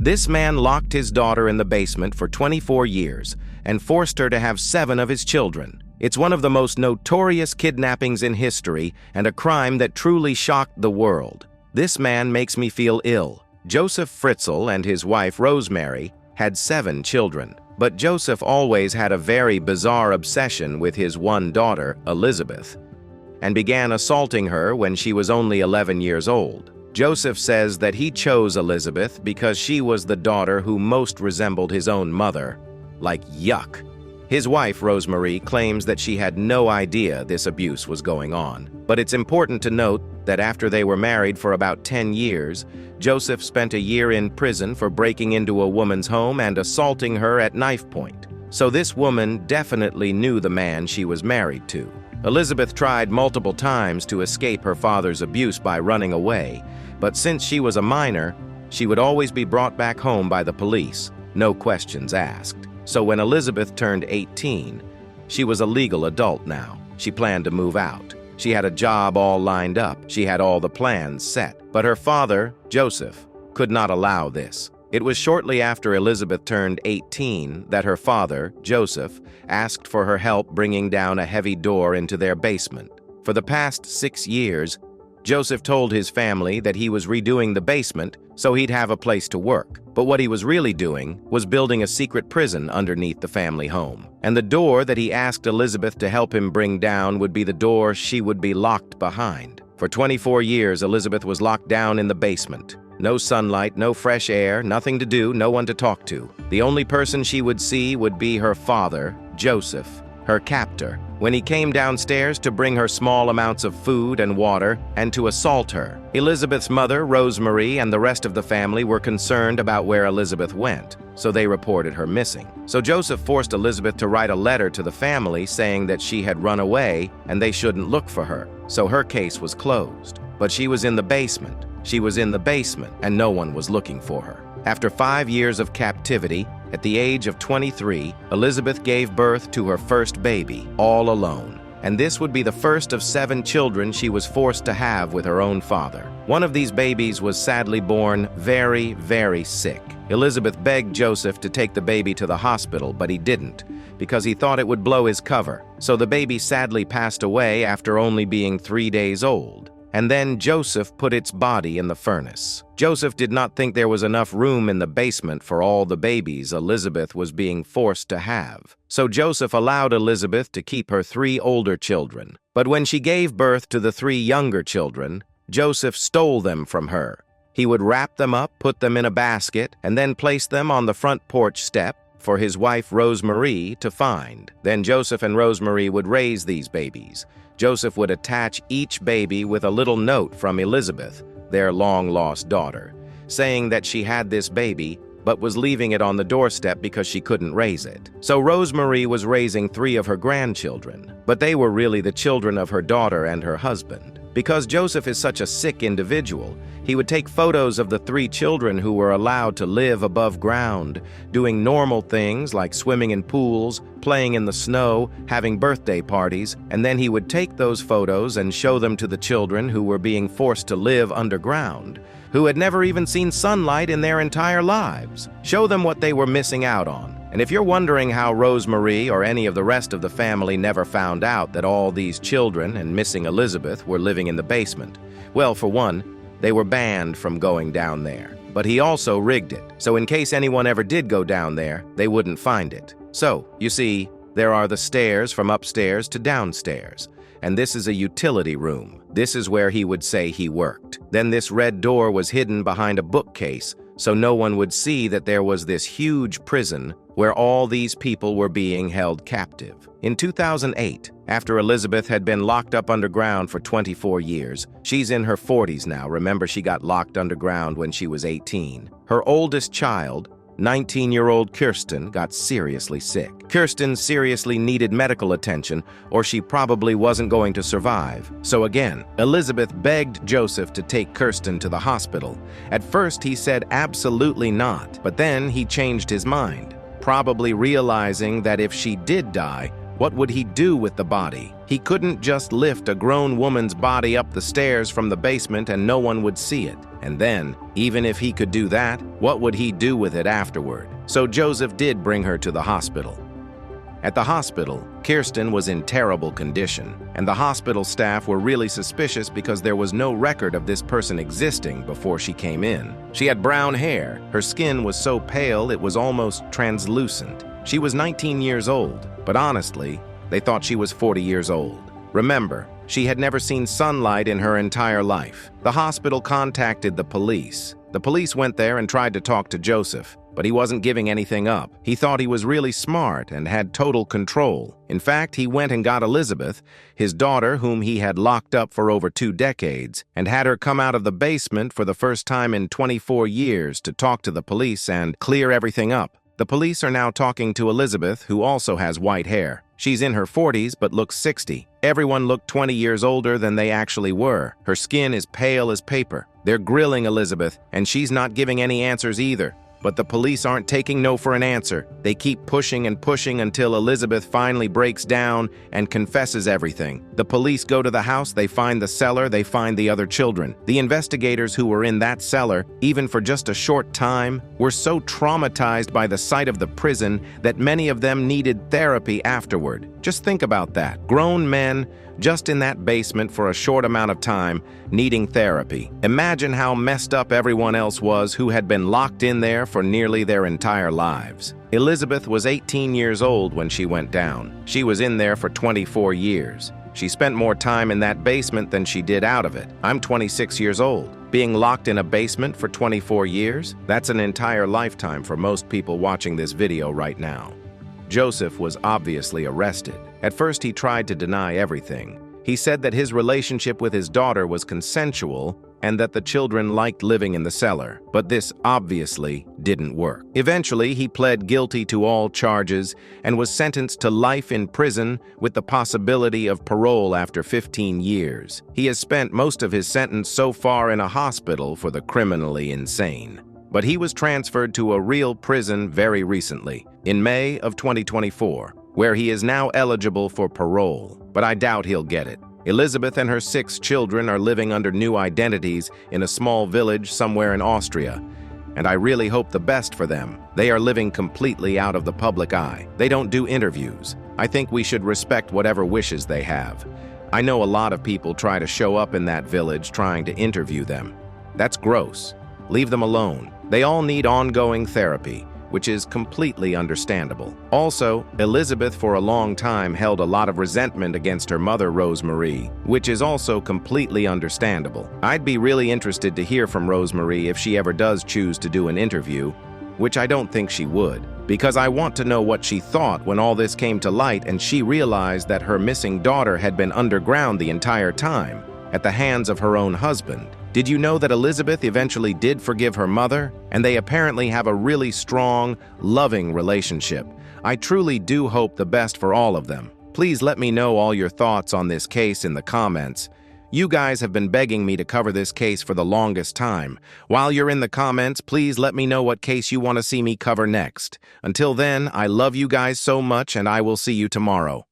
This man locked his daughter in the basement for 24 years and forced her to have 7 of his children. It's one of the most notorious kidnappings in history and a crime that truly shocked the world. This man makes me feel ill. Joseph Fritzell and his wife Rosemary had 7 children, but Joseph always had a very bizarre obsession with his one daughter, Elizabeth, and began assaulting her when she was only 11 years old. Joseph says that he chose Elizabeth because she was the daughter who most resembled his own mother. Like, yuck. His wife, Rosemary, claims that she had no idea this abuse was going on. But it's important to note that after they were married for about 10 years, Joseph spent a year in prison for breaking into a woman's home and assaulting her at knife point. So this woman definitely knew the man she was married to. Elizabeth tried multiple times to escape her father's abuse by running away, but since she was a minor, she would always be brought back home by the police, no questions asked. So when Elizabeth turned 18, she was a legal adult now. She planned to move out. She had a job all lined up. She had all the plans set. But her father, Joseph, could not allow this. It was shortly after Elizabeth turned 18 that her father, Joseph, asked for her help bringing down a heavy door into their basement. For the past 6 years, Joseph told his family that he was redoing the basement so he'd have a place to work. But what he was really doing was building a secret prison underneath the family home. And the door that he asked Elizabeth to help him bring down would be the door she would be locked behind. For 24 years, Elizabeth was locked down in the basement. No sunlight, no fresh air, nothing to do, no one to talk to. The only person she would see would be her father, Joseph, her captor, when he came downstairs to bring her small amounts of food and water and to assault her. Elizabeth's mother, Rosemary, and the rest of the family were concerned about where Elizabeth went, so they reported her missing. So Joseph forced Elizabeth to write a letter to the family saying that she had run away and they shouldn't look for her. So her case was closed. But she was in the basement. She was in the basement, and no one was looking for her. After 5 years of captivity, at the age of 23, Elizabeth gave birth to her first baby, all alone. And this would be the first of 7 children she was forced to have with her own father. One of these babies was sadly born very, very sick. Elizabeth begged Joseph to take the baby to the hospital, but he didn't, because he thought it would blow his cover. So the baby sadly passed away after only being 3 days old. And then Joseph put its body in the furnace. Joseph did not think there was enough room in the basement for all the babies Elizabeth was being forced to have. So Joseph allowed Elizabeth to keep her 3 older children. But when she gave birth to the 3 younger children, Joseph stole them from her. He would wrap them up, put them in a basket, and then place them on the front porch step for his wife Rosemary to find. Then Joseph and Rosemary would raise these babies. Joseph would attach each baby with a little note from Elizabeth, their long-lost daughter, saying that she had this baby but was leaving it on the doorstep because she couldn't raise it. So Rosemary was raising 3 of her grandchildren, but they were really the children of her daughter and her husband. Because Joseph is such a sick individual, he would take photos of the 3 children who were allowed to live above ground, doing normal things like swimming in pools, playing in the snow, having birthday parties, and then he would take those photos and show them to the children who were being forced to live underground, who had never even seen sunlight in their entire lives. Show them what they were missing out on. And if you're wondering how Rosemary or any of the rest of the family never found out that all these children and missing Elizabeth were living in the basement, well, for one, they were banned from going down there. But he also rigged it, so in case anyone ever did go down there, they wouldn't find it. So, you see, there are the stairs from upstairs to downstairs, and this is a utility room. This is where he would say he worked. Then this red door was hidden behind a bookcase, so no one would see that there was this huge prison where all these people were being held captive. In 2008, after Elizabeth had been locked up underground for 24 years, she's in her 40s now. Remember, she got locked underground when she was 18. Her oldest child, 19-year-old Kirsten, got seriously sick. Kirsten seriously needed medical attention, or she probably wasn't going to survive. So again, Elizabeth begged Joseph to take Kirsten to the hospital. At first, he said absolutely not, but then he changed his mind, probably realizing that if she did die, what would he do with the body? He couldn't just lift a grown woman's body up the stairs from the basement and no one would see it. And then, even if he could do that, what would he do with it afterward? So Joseph did bring her to the hospital. At the hospital, Kirsten was in terrible condition, and the hospital staff were really suspicious because there was no record of this person existing before she came in. She had brown hair. Her skin was so pale it was almost translucent. She was 19 years old, but honestly, they thought she was 40 years old. Remember, she had never seen sunlight in her entire life. The hospital contacted the police. The police went there and tried to talk to Joseph, but he wasn't giving anything up. He thought he was really smart and had total control. In fact, he went and got Elizabeth, his daughter whom he had locked up for over 2 decades, and had her come out of the basement for the first time in 24 years to talk to the police and clear everything up. The police are now talking to Elizabeth, who also has white hair. She's in her 40s but looks 60. Everyone looked 20 years older than they actually were. Her skin is pale as paper. They're grilling Elizabeth, and she's not giving any answers either. But the police aren't taking no for an answer. They keep pushing and pushing until Elizabeth finally breaks down and confesses everything. The police go to the house, they find the cellar, they find the other children. The investigators who were in that cellar, even for just a short time, were so traumatized by the sight of the prison that many of them needed therapy afterward. Just think about that. Grown men, just in that basement for a short amount of time, needing therapy. Imagine how messed up everyone else was who had been locked in there for nearly their entire lives. Elizabeth was 18 years old when she went down. She was in there for 24 years. She spent more time in that basement than she did out of it. I'm 26 years old. Being locked in a basement for 24 years? That's an entire lifetime for most people watching this video right now. Joseph was obviously arrested. At first, he tried to deny everything. He said that his relationship with his daughter was consensual and that the children liked living in the cellar, but this obviously didn't work. Eventually, he pled guilty to all charges and was sentenced to life in prison with the possibility of parole after 15 years. He has spent most of his sentence so far in a hospital for the criminally insane. But he was transferred to a real prison very recently, in May of 2024, where he is now eligible for parole, but I doubt he'll get it. Elizabeth and her 6 children are living under new identities in a small village somewhere in Austria, and I really hope the best for them. They are living completely out of the public eye. They don't do interviews. I think we should respect whatever wishes they have. I know a lot of people try to show up in that village trying to interview them. That's gross. Leave them alone. They all need ongoing therapy, which is completely understandable. Also, Elizabeth for a long time held a lot of resentment against her mother, Rosemarie, which is also completely understandable. I'd be really interested to hear from Rosemarie if she ever does choose to do an interview, which I don't think she would, because I want to know what she thought when all this came to light and she realized that her missing daughter had been underground the entire time, at the hands of her own husband. Did you know that Elizabeth eventually did forgive her mother? And they apparently have a really strong, loving relationship. I truly do hope the best for all of them. Please let me know all your thoughts on this case in the comments. You guys have been begging me to cover this case for the longest time. While you're in the comments, please let me know what case you want to see me cover next. Until then, I love you guys so much and I will see you tomorrow.